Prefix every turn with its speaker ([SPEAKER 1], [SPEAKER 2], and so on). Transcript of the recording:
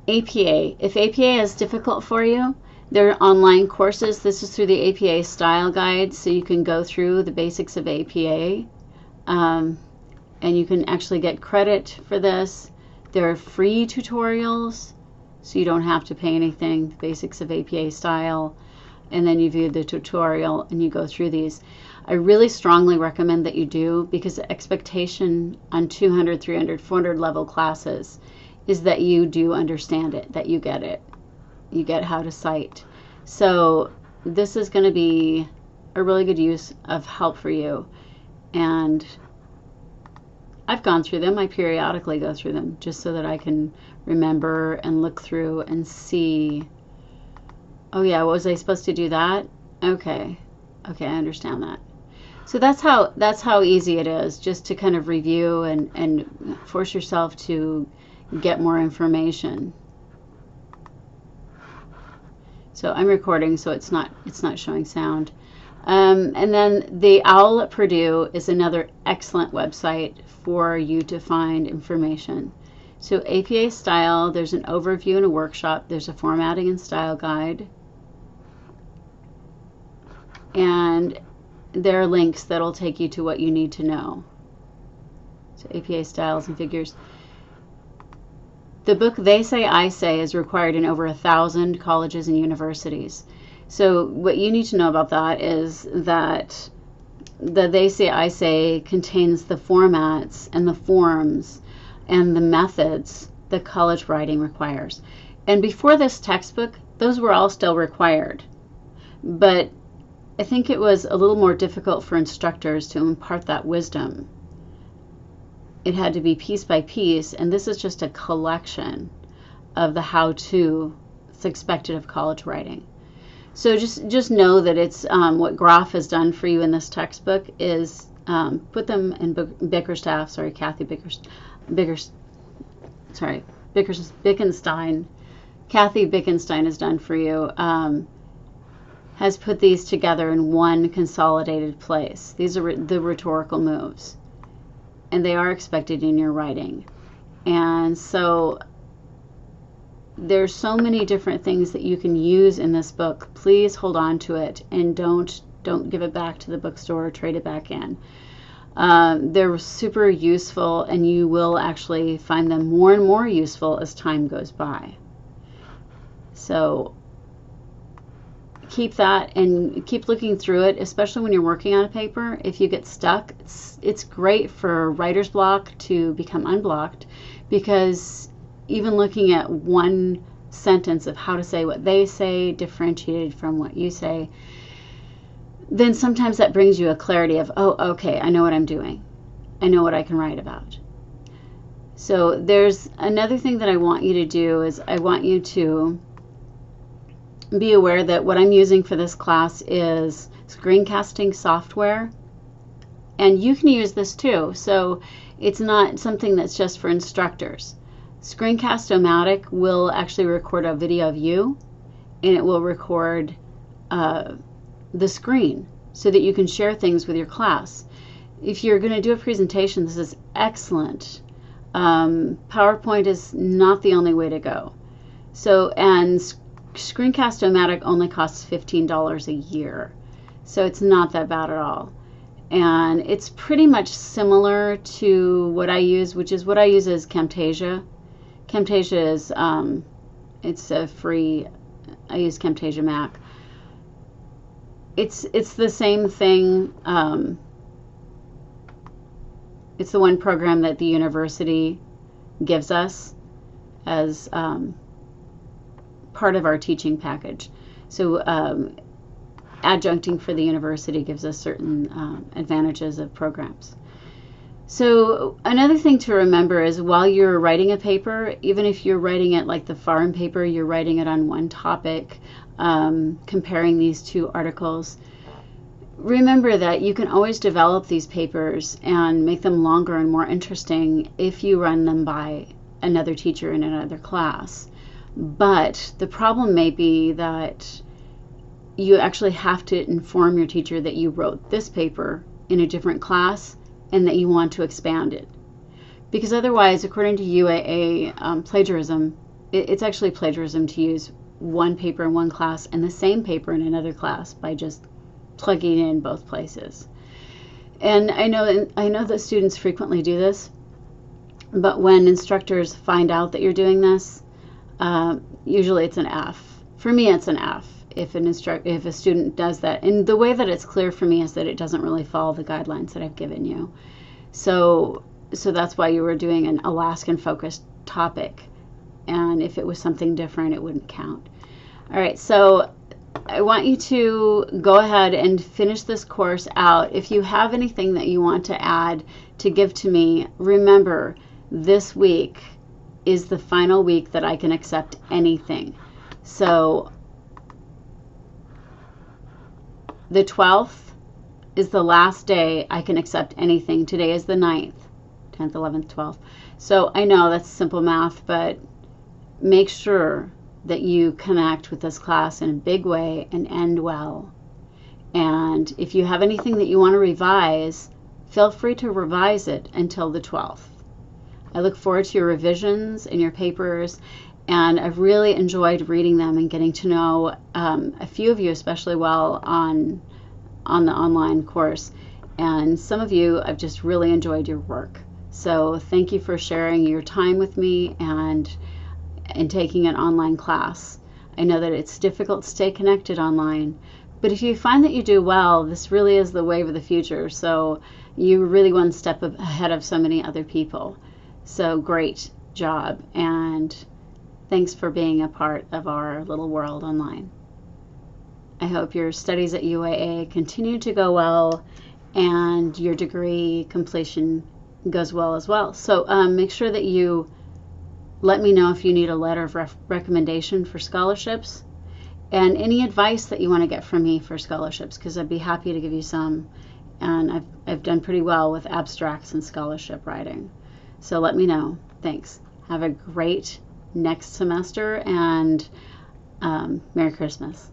[SPEAKER 1] APA. If APA is difficult for you, there are online courses. This is through the APA Style Guide, so you can go through the basics of APA, and you can actually get credit for this. There are free tutorials, so you don't have to pay anything. The basics of APA Style, and then you view the tutorial and you go through these. I really strongly recommend that you do, because the expectation on 200, 300, 400 level classes is that you do understand it, that you get it. You get how to cite. So this is going to be a really good use of help for you. And I've gone through them. I periodically go through them just so that I can remember and look through and see, oh yeah, was I supposed to do that? Okay, I understand that. So that's how easy it is, just to kind of review and force yourself to get more information. So I'm recording, so it's not showing sound. And then the OWL at Purdue is another excellent website for you to find information. So APA Style, there's an overview and a workshop. There's a formatting and style guide. And there are links that'll take you to what you need to know. So APA Styles and Figures. The book They Say, I Say is required in over 1,000 colleges and universities. So what you need to know about that is that the They Say, I Say contains the formats and the forms and the methods that college writing requires. And before this textbook, those were all still required. But I think it was a little more difficult for instructors to impart that wisdom. It had to be piece by piece, and this is just a collection of the how-to that's expected of college writing. So just know that it's what Groff has done for you in this textbook is put them in Bickerstaff. Sorry, Bickenstein. Kathy Bickenstein has done for you. Has put these together in one consolidated place. These are the rhetorical moves, and they are expected in your writing. And so there's so many different things that you can use in this book. Please hold on to it and don't give it back to the bookstore or trade it back in. They're super useful, and you will actually find them more and more useful as time goes by. So keep that and keep looking through it, especially when you're working on a paper. If you get stuck, it's great for writer's block to become unblocked, because even looking at one sentence of how to say what they say differentiated from what you say, then sometimes that brings you a clarity of, oh, okay, I know what I'm doing. I know what I can write about. So there's another thing that I want you to do is I want you to be aware that what I'm using for this class is screencasting software, and you can use this too. So it's not something that's just for instructors. Screencast-O-Matic will actually record a video of you, and it will record the screen so that you can share things with your class. If you're going to do a presentation, this is excellent. PowerPoint is not the only way to go. So, and Screencast-O-Matic only costs $15 a year, so it's not that bad at all. And it's pretty much similar to what I use, which is what I use is Camtasia. Camtasia is it's a free. I use Camtasia Mac. It's the same thing. It's the one program that the university gives us as part of our teaching package. So adjuncting for the university gives us certain advantages of programs. So another thing to remember is while you're writing a paper, even if you're writing it like the foreign paper, you're writing it on one topic, comparing these two articles, remember that you can always develop these papers and make them longer and more interesting if you run them by another teacher in another class. But the problem may be that you actually have to inform your teacher that you wrote this paper in a different class and that you want to expand it. Because otherwise, according to UAA, plagiarism it's actually plagiarism to use one paper in one class and the same paper in another class by just plugging in both places. And I know that students frequently do this, but when instructors find out that you're doing this, usually it's an F. For me, it's an F if a student does that. And the way that it's clear for me is that it doesn't really follow the guidelines that I've given you. So that's why you were doing an Alaskan focused topic. And if it was something different, it wouldn't count. All right, so I want you to go ahead and finish this course out. If you have anything that you want to add to give to me, remember, this week is the final week that I can accept anything. So the 12th is the last day I can accept anything. Today is the 9th, 10th, 11th, 12th. So I know that's simple math, but make sure that you connect with this class in a big way and end well. And if you have anything that you want to revise, feel free to revise it until the 12th. I look forward to your revisions and your papers, and I've really enjoyed reading them and getting to know a few of you especially well on the online course. And some of you, I've just really enjoyed your work. So thank you for sharing your time with me and taking an online class. I know that it's difficult to stay connected online, but if you find that you do well, this really is the wave of the future. So you're really one step ahead of so many other people. So great job, and thanks for being a part of our little world online. I hope your studies at UAA continue to go well and your degree completion goes well as well. So make sure that you let me know if you need a letter of recommendation for scholarships and any advice that you want to get from me for scholarships, because I'd be happy to give you some. And I've done pretty well with abstracts and scholarship writing. So let me know. Thanks. Have a great next semester, and Merry Christmas.